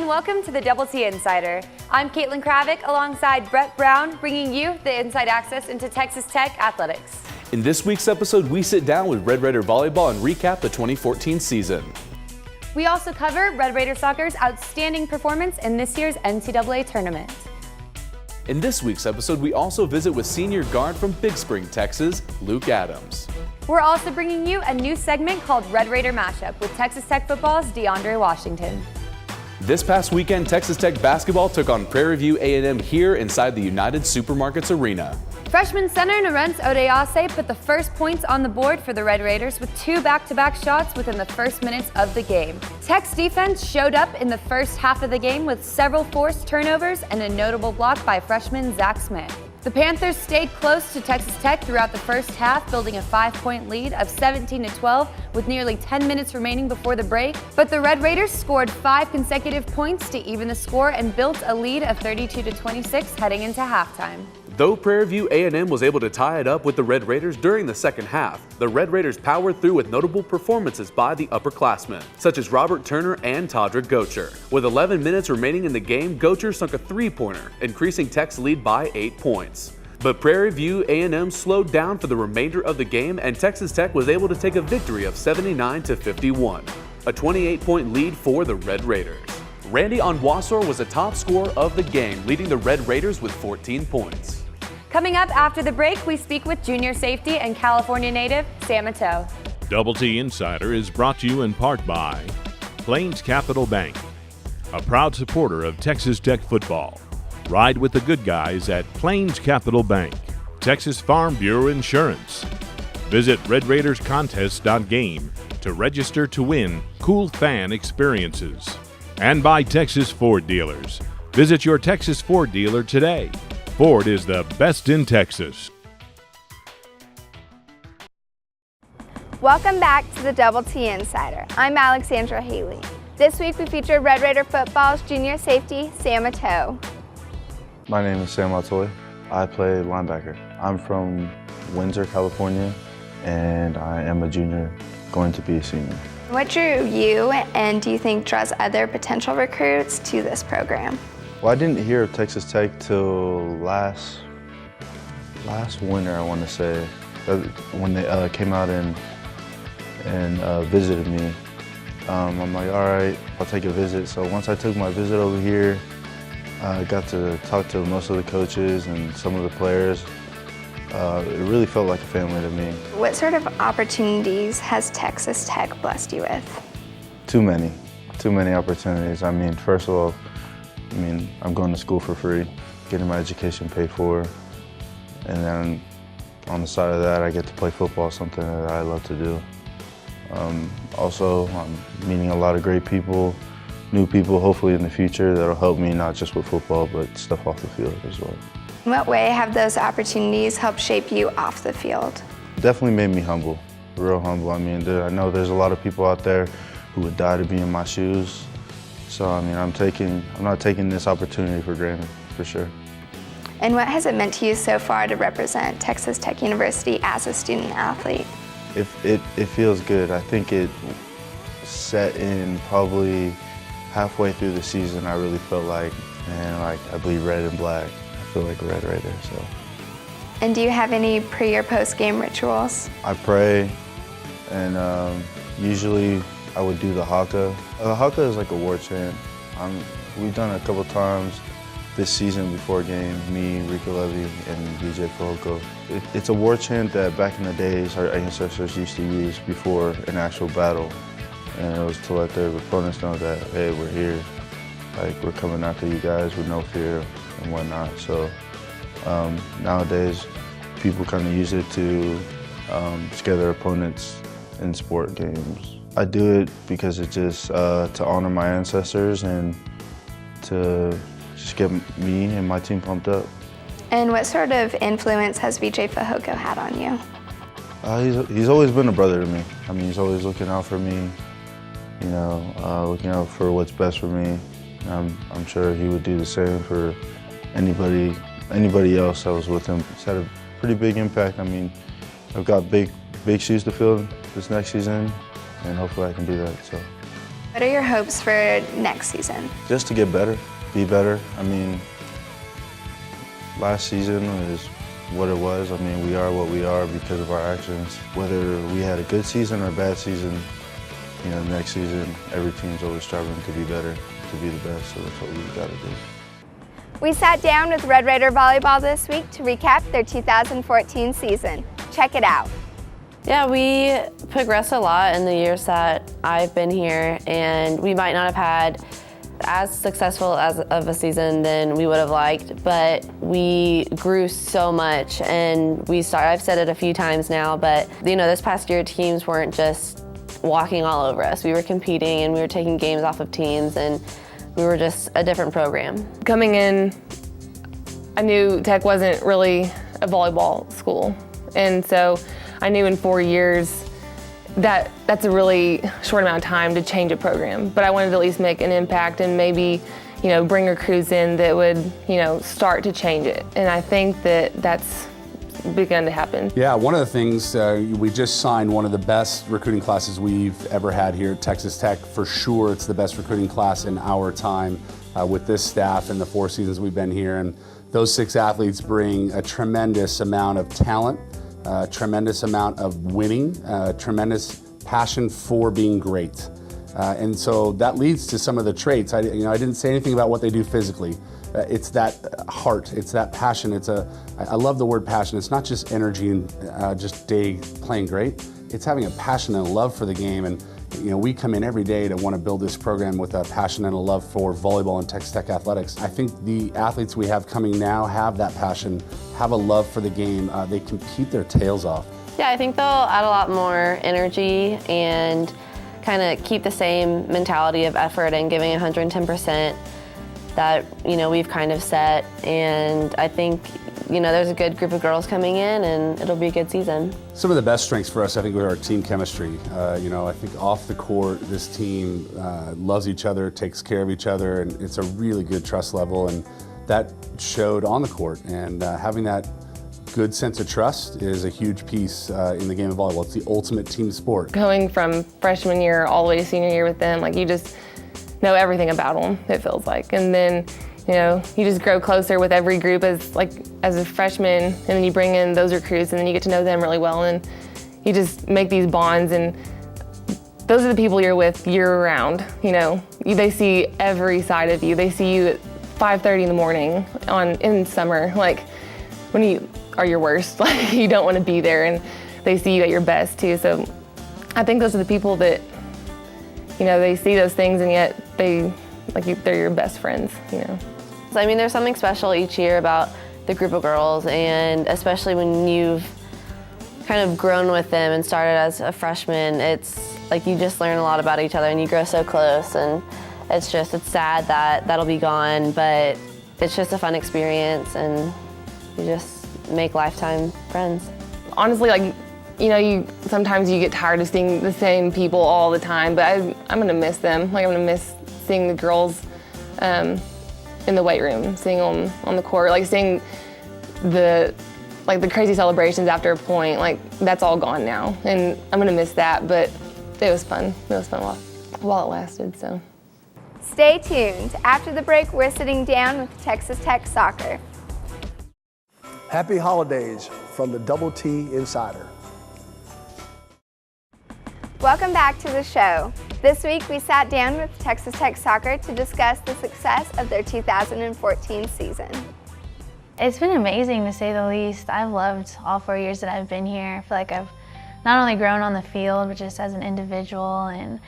welcome to the Double T Insider. I'm Caitlin Kravick alongside Brett Brown, bringing you the inside access into Texas Tech athletics. In this week's episode, we sit down with Red Raider Volleyball and recap the 2014 season. We also cover Red Raider Soccer's outstanding performance in this year's NCAA tournament. In this week's episode, we also visit with senior guard from Big Spring, Texas, Luke Adams. We're also bringing you a new segment called Red Raider Mashup with Texas Tech football's DeAndre Washington. This past weekend, Texas Tech basketball took on Prairie View A&M here inside the United Supermarkets Arena. Freshman center Narence Odease put the first points on the board for the Red Raiders with two back-to-back shots within the first minutes of the game. Tech's defense showed up in the first half of the game with several forced turnovers and a notable block by freshman Zach Smith. The Panthers stayed close to Texas Tech throughout the first half, building a 5-point lead of 17-12 with nearly 10 minutes remaining before the break. But the Red Raiders scored 5 consecutive points to even the score and built a lead of 32-26 heading into halftime. Though Prairie View A&M was able to tie it up with the Red Raiders during the second half, the Red Raiders powered through with notable performances by the upperclassmen, such as Robert Turner and Todrick Gocher. With 11 minutes remaining in the game, Gocher sunk a three-pointer, increasing Tech's lead by 8 points. But Prairie View A&M slowed down for the remainder of the game, and Texas Tech was able to take a victory of 79-51, a 28-point lead for the Red Raiders. Randy Onwasor was the top scorer of the game, leading the Red Raiders with 14 points. Coming up after the break, we speak with junior safety and California native Sam Atoe. Double T Insider is brought to you in part by Plains Capital Bank, a proud supporter of Texas Tech football. Ride with the good guys at Plains Capital Bank. Texas Farm Bureau Insurance. Visit RedRaidersContest.game to register to win cool fan experiences. And by Texas Ford Dealers. Visit your Texas Ford dealer today. Ford is the best in Texas. Welcome back to the Double T Insider. I'm Alexandra Haley. This week we featured Red Raider football's junior safety, Sam Atoe. My name is Sam Atoe. I play linebacker. I'm from Windsor, California, and I am a junior, going to be a senior. What drew you, and do you think draws other potential recruits to this program? Well, I didn't hear of Texas Tech till last winter, I want to say, when they came out and visited me. I'm like, all right, I'll take a visit. So once I took my visit over here, I got to talk to most of the coaches and some of the players. It really felt like a family to me. What sort of opportunities has Texas Tech blessed you with? Too many opportunities. I mean, first of all, I'm going to school for free, getting my education paid for, and then on the side of that, I get to play football, something that I love to do. Also, I'm meeting a lot of great people, new people, hopefully in the future, that'll help me not just with football, but stuff off the field as well. In what way have those opportunities helped shape you off the field? Definitely made me humble, real humble. I know there's a lot of people out there who would die to be in my shoes. So, I'm not taking this opportunity for granted, for sure. And what has it meant to you so far to represent Texas Tech University as a student athlete? It feels good. I think it set in probably halfway through the season. I really felt like, man, I bleed red and black. I feel like a Red Raider, so. And do you have any pre or post game rituals? I pray, and usually I would do the haka. The haka is like a war chant. We've done it a couple times this season before a game, me, Rico Levy, and DJ Fehoko. It's a war chant that back in the days our ancestors used to use before an actual battle. And it was to let their opponents know that, hey, we're here. Like, we're coming after you guys with no fear and whatnot. So nowadays, people kind of use it to scare their opponents in sport games. I do it because it's just to honor my ancestors and to just get me and my team pumped up. And what sort of influence has VJ Fehoko had on you? He's always been a brother to me. He's always looking out for me, looking out for what's best for me. I'm sure he would do the same for anybody else that was with him. It's had a pretty big impact. I've got big shoes to fill this next season, and hopefully I can do that. So. What are your hopes for next season? Just to get better, be better. I mean, last season is what it was. I mean, we are what we are because of our actions. Whether we had a good season or a bad season, you know, next season, every team's always striving to be better, to be the best, so that's what we've got to do. We sat down with Red Raider Volleyball this week to recap their 2014 season. Check it out. Yeah, we progressed a lot in the years that I've been here, and we might not have had as successful of a season than we would have liked, but we grew so much, and I've said it a few times now, but you know, this past year teams weren't just walking all over us. We were competing and we were taking games off of teams, and we were just a different program. Coming in, I knew Tech wasn't really a volleyball school, and so I knew in 4 years that that's a really short amount of time to change a program, but I wanted to at least make an impact and maybe, you know, bring recruits in that would, you know, start to change it. And I think that that's begun to happen. Yeah, one of the things, we just signed one of the best recruiting classes we've ever had here at Texas Tech. For sure, it's the best recruiting class in our time with this staff and the 4 seasons we've been here. And those 6 athletes bring a tremendous amount of talent, tremendous amount of winning, tremendous passion for being great. And so that leads to some of the traits. I didn't say anything about what they do physically. It's that heart, it's that passion. I love the word passion. It's not just energy and just playing great. It's having a passion and a love for the game. And you know, we come in every day to want to build this program with a passion and a love for volleyball and Texas Tech athletics. I think the athletes we have coming now have that passion, have a love for the game. They compete their tails off. Yeah, I think they'll add a lot more energy and kind of keep the same mentality of effort and giving 110% that, you know, we've kind of set. And I think, you know, there's a good group of girls coming in and it'll be a good season. Some of the best strengths for us, I think, are our team chemistry. You know, I think off the court, this team loves each other, takes care of each other, and it's a really good trust level, and that showed on the court. And having that good sense of trust is a huge piece in the game of volleyball. It's the ultimate team sport. Going from freshman year all the way to senior year with them, like, you just know everything about them, it feels like. And then, you know, you just grow closer with every group as a freshman, and then you bring in those recruits, and then you get to know them really well, and you just make these bonds, and those are the people you're with year round. You know, they see every side of you. They see you at 5:30 in the morning in summer, like when you are your worst, like you don't want to be there, and they see you at your best too. So I think those are the people that, you know, they see those things, and yet they're your best friends, you know. So, I mean, there's something special each year about the group of girls, and especially when you've kind of grown with them and started as a freshman, it's like you just learn a lot about each other and you grow so close, and it's sad that that'll be gone, but it's just a fun experience, and you just make lifetime friends. Honestly, like, you know, sometimes you get tired of seeing the same people all the time, but I'm gonna miss them. Like, I'm gonna miss seeing the girls in the weight room, seeing them on the court, like seeing the crazy celebrations after a point. Like, that's all gone now, and I'm gonna miss that, but it was fun. It was fun while it lasted, so. Stay tuned. After the break, we're sitting down with Texas Tech Soccer. Happy holidays from the Double T Insider. Welcome back to the show. This week we sat down with Texas Tech Soccer to discuss the success of their 2014 season. It's been amazing, to say the least. I've loved all 4 years that I've been here. I feel like I've not only grown on the field, but just as an individual, and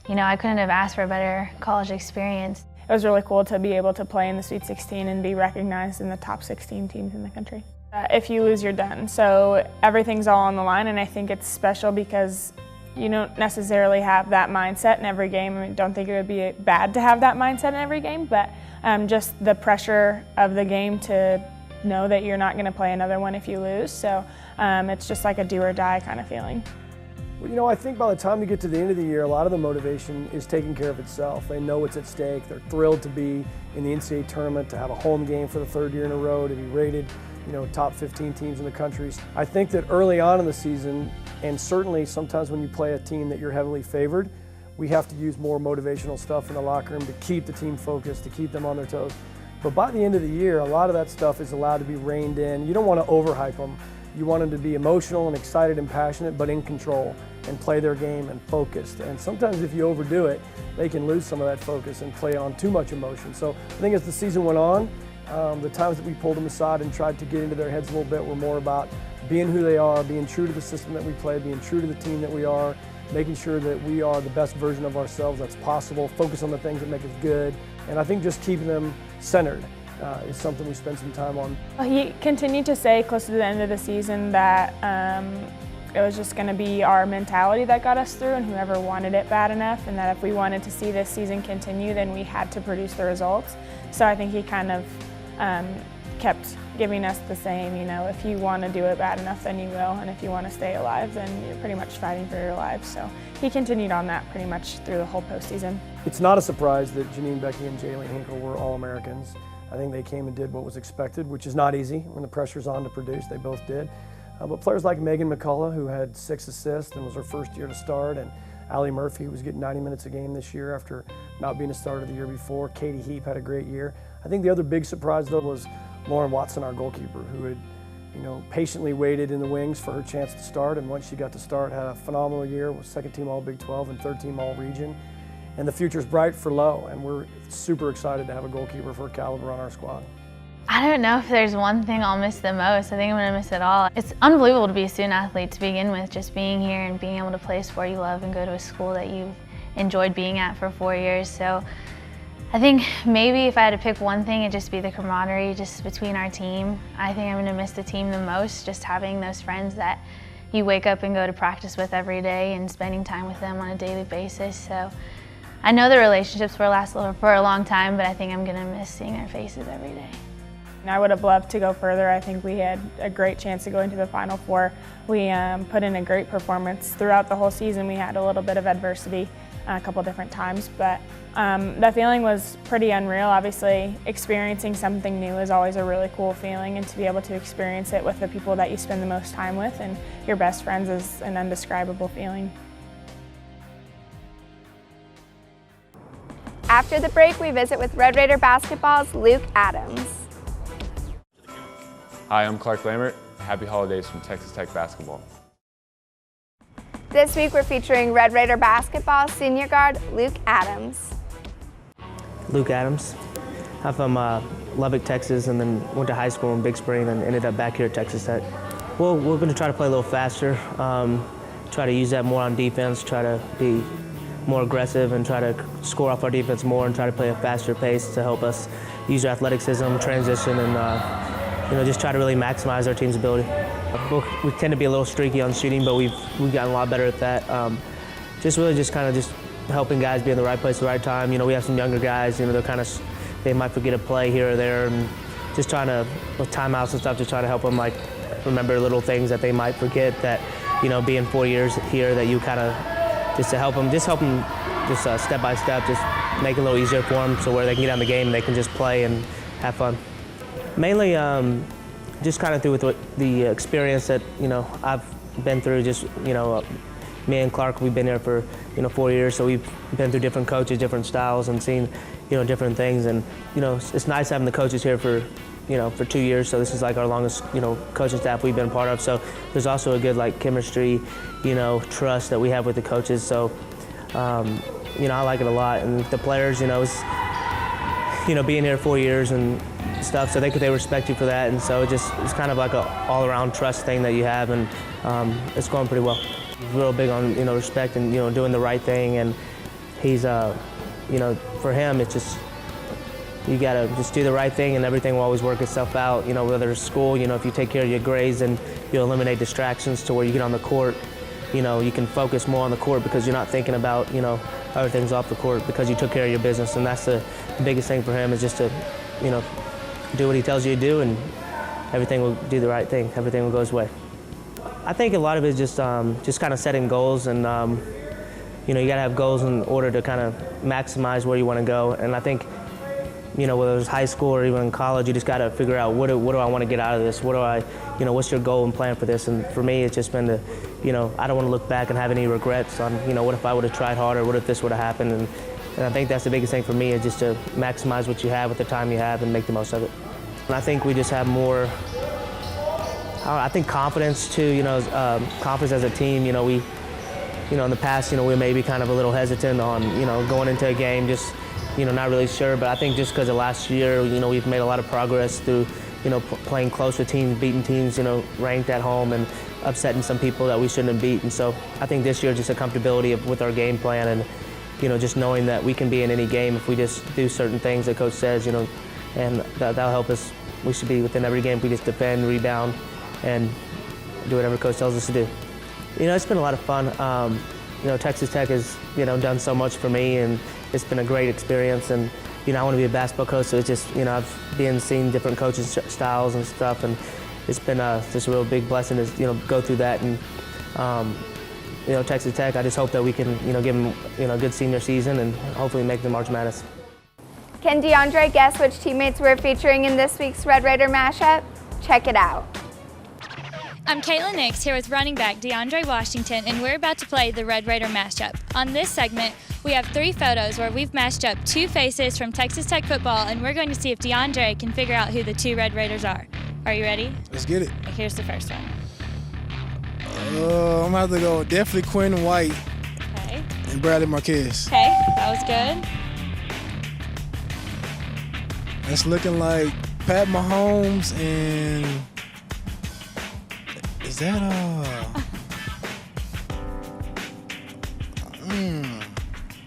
you know, I couldn't have asked for a better college experience. It was really cool to be able to play in the Sweet 16 and be recognized in the top 16 teams in the country. If you lose, you're done. So everything's all on the line, and I think it's special because you don't necessarily have that mindset in every game. I don't think it would be bad to have that mindset in every game, but just the pressure of the game to know that you're not going to play another one if you lose. So it's just like a do or die kind of feeling. Well, you know, I think by the time you get to the end of the year, a lot of the motivation is taking care of itself. They know what's at stake. They're thrilled to be in the NCAA tournament, to have a home game for the 3rd year in a row, to be rated, you know, top 15 teams in the country. I think that early on in the season, and certainly sometimes when you play a team that you're heavily favored, we have to use more motivational stuff in the locker room to keep the team focused, to keep them on their toes. But by the end of the year, a lot of that stuff is allowed to be reined in. You don't want to overhype them. You want them to be emotional and excited and passionate, but in control and play their game and focused. And sometimes if you overdo it, they can lose some of that focus and play on too much emotion. So I think as the season went on, the times that we pulled them aside and tried to get into their heads a little bit were more about being who they are, being true to the system that we play, being true to the team that we are, making sure that we are the best version of ourselves that's possible, focus on the things that make us good. And I think just keeping them centered is something we spend some time on. He continued to say close to the end of the season that it was just going to be our mentality that got us through, and whoever wanted it bad enough, and that if we wanted to see this season continue, then we had to produce the results. So I think he kind of kept giving us the same, you know, if you want to do it bad enough, then you will, and if you want to stay alive, then you're pretty much fighting for your life. So he continued on that pretty much through the whole postseason. It's not a surprise that Janine Becky and Jaylee Hinkle were All-Americans. I think they came and did what was expected, which is not easy when the pressure's on to produce. They both did. But players like Megan McCullough, who had 6 assists and was her first year to start, and Allie Murphy, who was getting 90 minutes a game this year after not being a starter the year before. Katie Heap had a great year. I think the other big surprise, though, was Lauren Watson, our goalkeeper, who had, you know, patiently waited in the wings for her chance to start, and once she got to start, had a phenomenal year, was second team All Big 12 and third team All Region. And the future's bright for Lowe, and we're super excited to have a goalkeeper for caliber on our squad. I don't know if there's one thing I'll miss the most. I think I'm going to miss it all. It's unbelievable to be a student athlete to begin with, just being here and being able to play a sport you love and go to a school that you've enjoyed being at for 4 years. So I think maybe if I had to pick one thing, it'd just be the camaraderie just between our team. I think I'm going to miss the team the most, just having those friends that you wake up and go to practice with every day and spending time with them on a daily basis. So I know the relationships will last for a long time, but I think I'm going to miss seeing their faces every day. I would have loved to go further. I think we had a great chance to go into the Final Four. We put in a great performance throughout the whole season. We had a little bit of adversity a couple different times, but the feeling was pretty unreal. Obviously, experiencing something new is always a really cool feeling, and to be able to experience it with the people that you spend the most time with and your best friends is an indescribable feeling. After the break, we visit with Red Raider Basketball's Luke Adams. Hi, I'm Clark Lambert. Happy holidays from Texas Tech Basketball. This week we're featuring Red Raider Basketball senior guard Luke Adams. Luke Adams. I'm from Lubbock, Texas, and then went to high school in Big Spring and ended up back here at Texas Tech. Well, we're going to try to play a little faster, try to use that more on defense, try to be more aggressive and try to score off our defense more and try to play a faster pace to help us use our athleticism, transition, and just try to really maximize our team's ability. We tend to be a little streaky on shooting, but we've gotten a lot better at that. Just helping guys be in the right place at the right time. We have some younger guys, they might forget a play here or there, and just trying to, with timeouts and stuff, just trying to help them remember little things that they might forget that, being 4 years here, that you just help them step by step, just make it a little easier for them so where they can get on the game and they can just play and have fun. Mainly just through with the experience that, I've been through, me and Clark, we've been here for, 4 years, so we've been through different coaches, different styles, and seen, different things. And, it's nice having the coaches here for 2 years, so this is our longest, coaching staff we've been a part of. So there's also a good, chemistry, trust that we have with the coaches. So, I like it a lot. And the players, being here 4 years and stuff, so they respect you for that. And so it's kind of like a all-around trust thing that you have, and it's going pretty well. He's real big on, respect and, doing the right thing. And he's, for him, it's just, you gotta just do the right thing and everything will always work itself out. Whether it's school, if you take care of your grades and you eliminate distractions to where you get on the court, you can focus more on the court because you're not thinking about, other things off the court because you took care of your business. And that's the biggest thing for him, is just to, do what he tells you to do, and everything will do the right thing. Everything will go his way. I think a lot of it is just kind of setting goals, and you gotta have goals in order to kind of maximize where you want to go. And I think, whether it's high school or even in college, you just got to figure out what do I want to get out of this? What do I, what's your goal and plan for this? And for me, it's just been to, I don't want to look back and have any regrets on, what if I would have tried harder, what if this would have happened, and I think that's the biggest thing for me is just to maximize what you have with the time you have and make the most of it. And I think we just have more, I think confidence too, confidence as a team. We, in the past, we may be kind of a little hesitant on, going into a game, just, not really sure. But I think just because of last year, we've made a lot of progress through, playing close with teams, beating teams, ranked at home and upsetting some people that we shouldn't have beat. And so I think this year just a comfortability with our game plan and, just knowing that we can be in any game if we just do certain things that Coach says, and that'll help us. We should be within every game if we just defend, rebound, and do whatever Coach tells us to do. It's been a lot of fun. Texas Tech has, done so much for me, and it's been a great experience. And, I want to be a basketball coach, so it's just, I've seen different coaching styles and stuff, and it's been just a real big blessing to, go through that. And, Texas Tech, I just hope that we can, give them, a good senior season and hopefully make the March Madness. Can DeAndre guess which teammates we're featuring in this week's Red Raider Mashup? Check it out. I'm Caitlin Nix here with running back DeAndre Washington, and we're about to play the Red Raider Mashup. On this segment, we have 3 photos where we've mashed up 2 faces from Texas Tech football, and we're going to see if DeAndre can figure out who the 2 Red Raiders are. Are you ready? Let's get it. Here's the first one. I'm going to have to go definitely Quinn White and Bradley Marquez. Okay, that was good. It's looking like Pat Mahomes and is that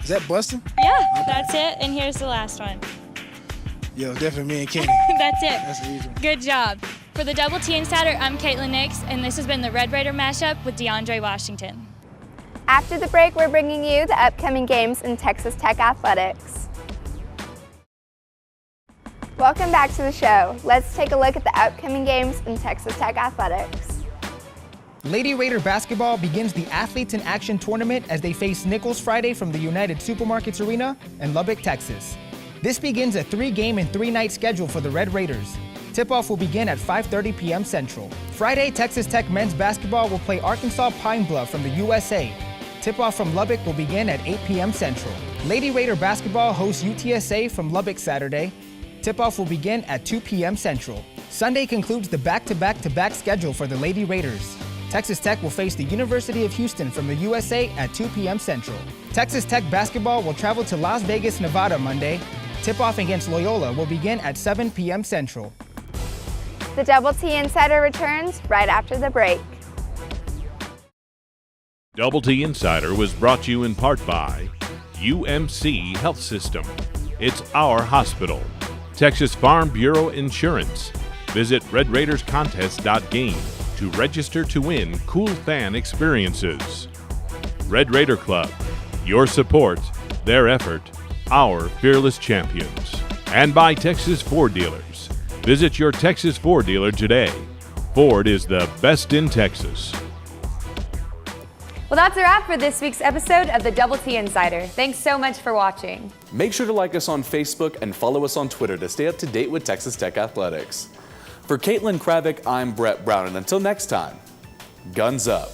is that Bustin? Yeah, that's it. And here's the last one. Yo, definitely me and Kenny. That's it. That's the easy one. Good job. For the Double T Insider, I'm Caitlin Nix, and this has been the Red Raider Mashup with DeAndre Washington. After the break, we're bringing you the upcoming games in Texas Tech athletics. Welcome back to the show. Let's take a look at the upcoming games in Texas Tech athletics. Lady Raider basketball begins the Athletes in Action tournament as they face Nichols Friday from the United Supermarkets Arena in Lubbock, Texas. This begins a 3-game and 3-night schedule for the Red Raiders. Tip-off will begin at 5:30 p.m. Central. Friday, Texas Tech men's basketball will play Arkansas Pine Bluff from the USA. Tip-off from Lubbock will begin at 8 p.m. Central. Lady Raider basketball hosts UTSA from Lubbock Saturday. Tip-off will begin at 2 p.m. Central. Sunday concludes the back-to-back-to-back schedule for the Lady Raiders. Texas Tech will face the University of Houston from the USA at 2 p.m. Central. Texas Tech basketball will travel to Las Vegas, Nevada Monday. Tip-off against Loyola will begin at 7 p.m. Central. The Double T Insider returns right after the break. Double T Insider was brought to you in part by UMC Health System. It's our hospital. Texas Farm Bureau Insurance. Visit RedRaidersContest.game to register to win cool fan experiences. Red Raider Club. Your support, their effort, our fearless champions. And by Texas Ford Dealers. Visit your Texas Ford dealer today. Ford is the best in Texas. Well, that's a wrap for this week's episode of the Double T Insider. Thanks so much for watching. Make sure to like us on Facebook and follow us on Twitter to stay up to date with Texas Tech athletics. For Caitlin Kravick, I'm Brett Brown, and until next time, guns up.